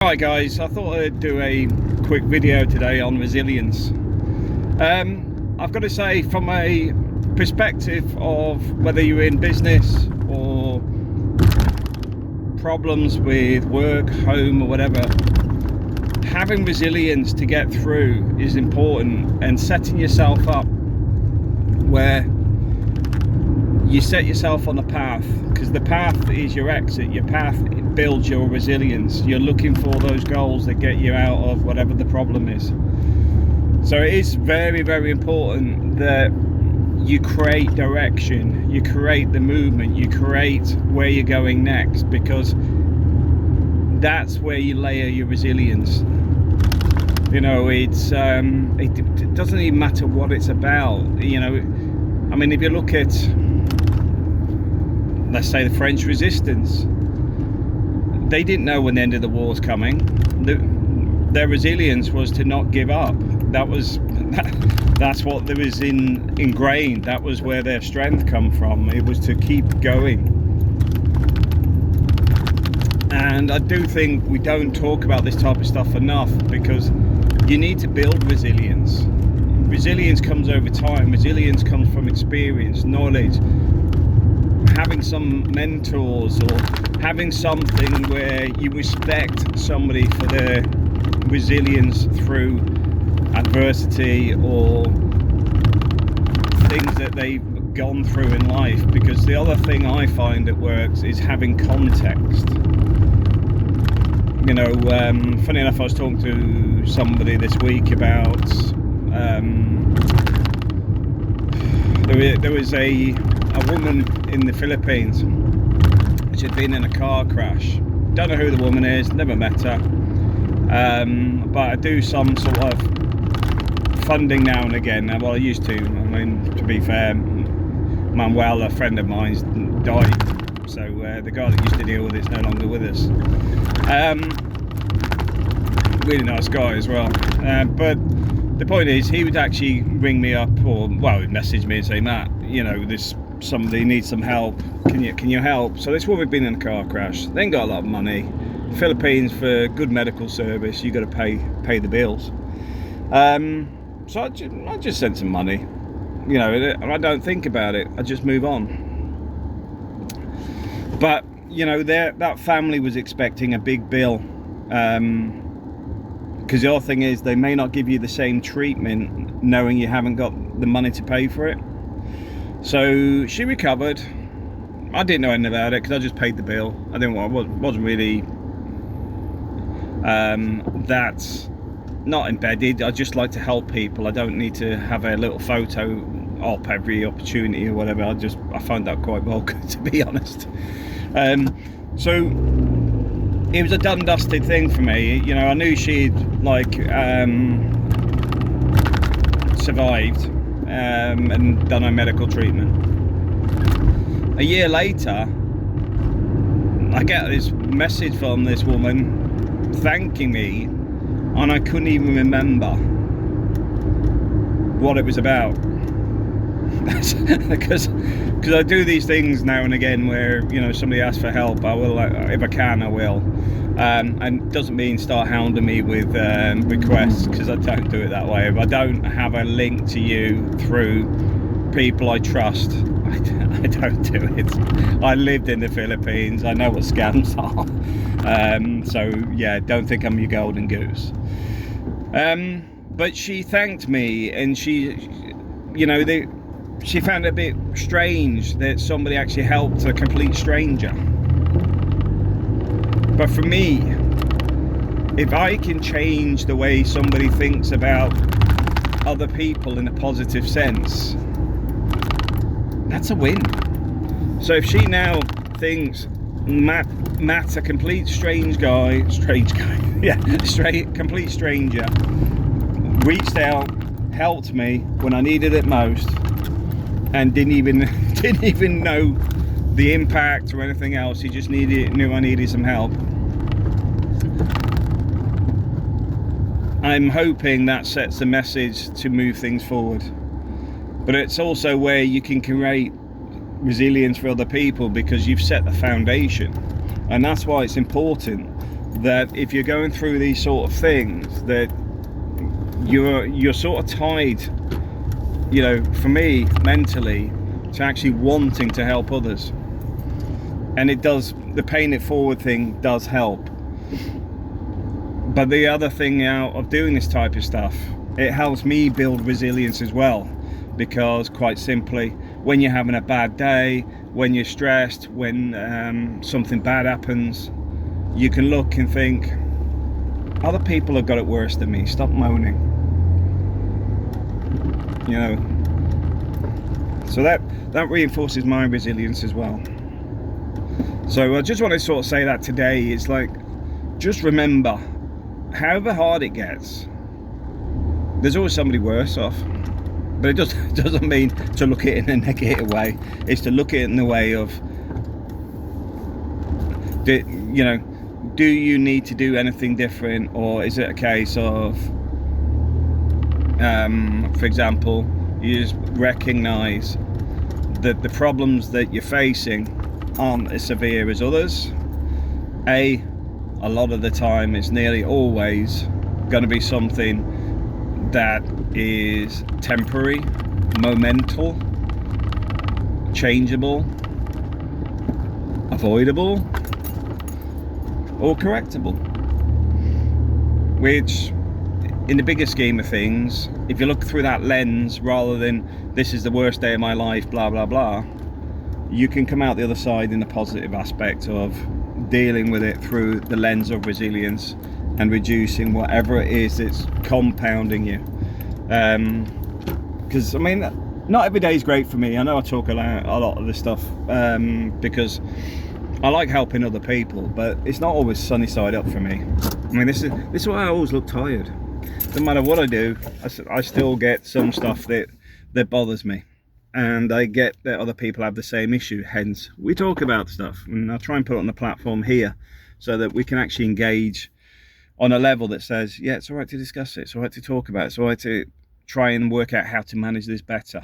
Right guys, I thought I'd do a quick video today on resilience. I've got to say, from a perspective of whether you're in business or problems with work, home or whatever, having resilience to get through is important, and setting yourself up where you set yourself on a path, because the path is your exit. Your path builds your resilience. You're looking for those goals that get you out of whatever the problem is. So it is very, very important that you create direction, you create the movement, you create where you're going next, because that's where you layer your resilience. You know, it doesn't even matter what it's about. You know, I mean, if you look at, let's say, the French resistance, they didn't know when the end of the war was coming. Their resilience was to not give up. That's what there was ingrained. That was where their strength come from. It was to keep going. And I do think we don't talk about this type of stuff enough, because you need to build resilience. Resilience comes over time. Resilience comes from experience, knowledge, having some mentors, or having something where you respect somebody for their resilience through adversity or things that they've gone through in life. Because the other thing I find that works is having context. You know, funny enough, I was talking to somebody this week about there was a woman in the Philippines. She'd been in a car crash. Don't know who the woman is, never met her, but I do some sort of funding now and again. Well, I used to. I mean, to be fair, Manuel, a friend of mine's, died, so the guy that used to deal with it's no longer with us. Really nice guy as well, but the point is, he would actually ring me up, or well, he'd message me and say, Matt, you know, this somebody needs some help, can you help? So this woman had been in a car crash, then got a lot of money. Philippines, for good medical service, you got to pay the bills. So I just sent some money, you know, and I don't think about it, I just move on. But you know, that family was expecting a big bill, because the other thing is, they may not give you the same treatment knowing you haven't got the money to pay for it. So she recovered. I didn't know anything about it because I just paid the bill. I wasn't really that not embedded. I just like to help people. I don't need to have a little photo op every opportunity or whatever. I find that quite vulgar, to be honest. So it was a done dusted thing for me. You know, I knew she'd survived and done her medical treatment. A year later, I get this message from this woman thanking me, and I couldn't even remember what it was about. because I do these things now and again where, you know, somebody asks for help, I will, if I can, I will. And it doesn't mean start hounding me with requests, because I don't do it that way. If I don't have a link to you through people I trust, I don't do it. I lived in the Philippines, I know what scams are. So yeah, don't think I'm your golden goose. But she thanked me, and she, you know, she found it a bit strange that somebody actually helped a complete stranger. But for me, if I can change the way somebody thinks about other people in a positive sense, that's a win. So if she now thinks Matt's a complete strange guy, yeah, complete stranger, reached out, helped me when I needed it most, and didn't even know the impact or anything else. He just knew I needed some help. I'm hoping that sets the message to move things forward. But it's also where you can create resilience for other people, because you've set the foundation. And that's why it's important that if you're going through these sort of things, that you're sort of tied, you know, for me mentally, to actually wanting to help others. And it does, the paying it forward thing does help. But the other thing out of doing this type of stuff, it helps me build resilience as well, because quite simply, when you're having a bad day, when you're stressed, when something bad happens, you can look and think, other people have got it worse than me, stop moaning, you know. So that reinforces my resilience as well. So I just want to sort of say that today, it's like, just remember, however hard it gets, there's always somebody worse off. But it doesn't mean to look at it in a negative way. It's to look at it in the way of, you know, do you need to do anything different, or is it a case of, for example, you just recognize that the problems that you're facing aren't as severe as others. A lot of the time, it's nearly always going to be something that is temporary, momental, changeable, avoidable, or correctable. Which, in the bigger scheme of things, if you look through that lens rather than this is the worst day of my life, blah blah blah, you can come out the other side in the positive aspect of dealing with it through the lens of resilience and reducing whatever it is that's compounding you. Because I mean, not every day is great for me. I know I talk a lot of this stuff because I like helping other people, but it's not always sunny side up for me. I mean, this is why I always look tired. No matter what I do, I still get some stuff that bothers me, and I get that other people have the same issue. Hence, we talk about stuff, and I try and put it on the platform here so that we can actually engage on a level that says, yeah, it's all right to discuss it, it's all right to talk about it, it's all right to try and work out how to manage this better.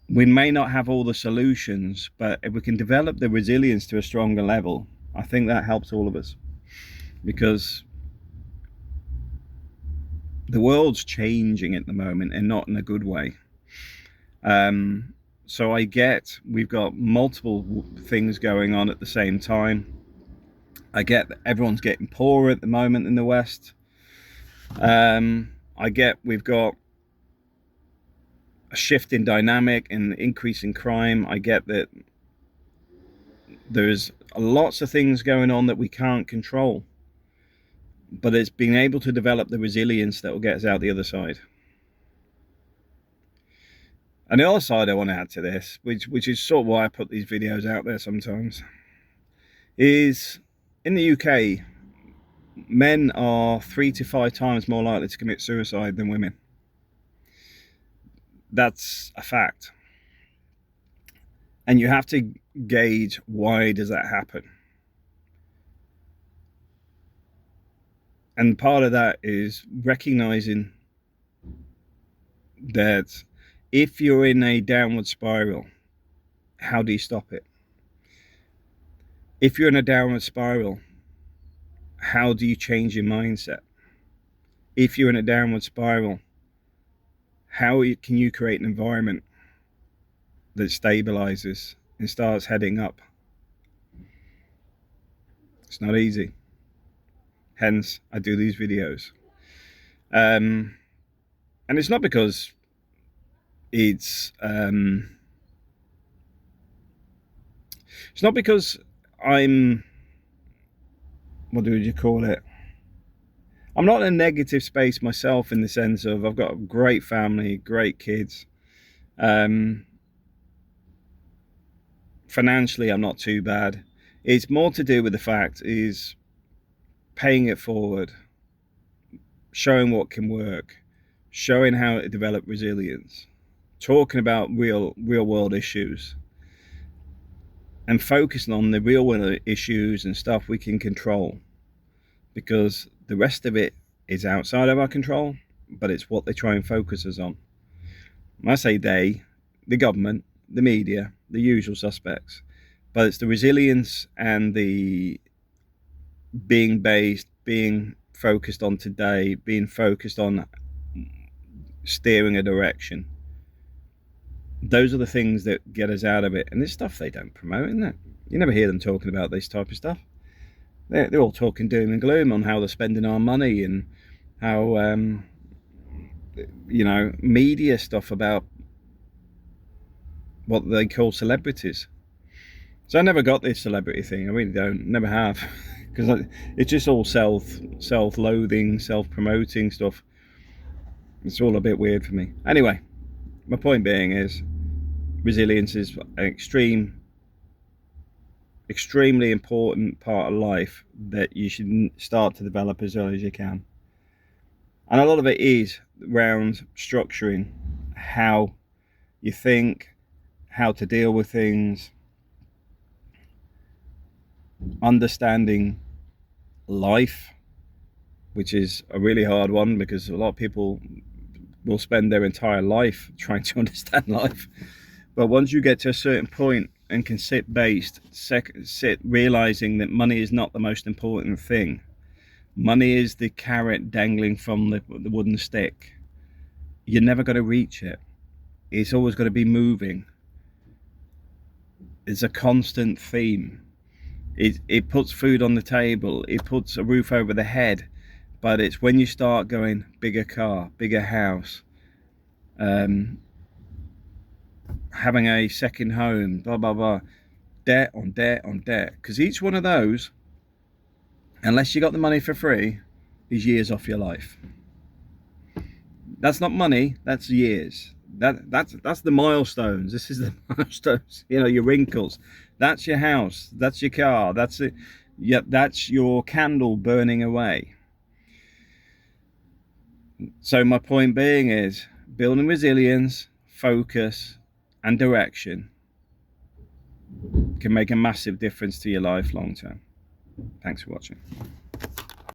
We may not have all the solutions, but if we can develop the resilience to a stronger level, I think that helps all of us, because the world's changing at the moment, and not in a good way. So I get we've got multiple things going on at the same time. I get that everyone's getting poorer at the moment in the West. I get we've got a shift in dynamic and increase in crime. I get that there's lots of things going on that we can't control, but it's being able to develop the resilience that will get us out the other side. And the other side I want to add to this, which is sort of why I put these videos out there sometimes, is in the UK, men are 3 to 5 times more likely to commit suicide than women. That's a fact. And you have to gauge, why does that happen? And part of that is recognizing that if you're in a downward spiral, how do you stop it? If you're in a downward spiral, how do you change your mindset? If you're in a downward spiral, how can you create an environment that stabilizes and starts heading up? It's not easy. Hence, I do these videos. And it's not because it's not because I'm, what do you call it? I'm not in a negative space myself, in the sense of I've got a great family, great kids. Financially, I'm not too bad. It's more to do with the fact is paying it forward, showing what can work, showing how to develop resilience, talking about real world issues, and focusing on the real world issues and stuff we can control, because the rest of it is outside of our control, but it's what they try and focus us on. When I say they, the government, the media, the usual suspects, but it's the resilience and the being based, being focused on today, being focused on steering a direction. Those are the things that get us out of it. And this stuff they don't promote, isn't it? You never hear them talking about this type of stuff. They're all talking doom and gloom on how they're spending our money and how, media stuff about what they call celebrities. So I never got this celebrity thing. I really don't. Never have. Because it's just all self-loathing, self-promoting stuff. It's all a bit weird for me. Anyway, my point being is resilience is an extremely important part of life that you should start to develop as early as you can. And a lot of it is around structuring how you think, how to deal with things, understanding life, which is a really hard one because a lot of people will spend their entire life trying to understand life. But once you get to a certain point and can sit realizing that money is not the most important thing. Money is the carrot dangling from the wooden stick. You're never going to reach it. It's always going to be moving. It's a constant theme. It puts food on the table. It puts a roof over the head. But it's when you start going bigger car, bigger house, having a second home, blah, blah, blah, debt on debt on debt. Because each one of those, unless you got the money for free, is years off your life. That's not money, that's years. That's the milestones. This is the milestones, your wrinkles. That's your house, that's your car, that's it. Yeah, that's your candle burning away. So my point being is building resilience, focus, and direction can make a massive difference to your life long term. Thanks for watching.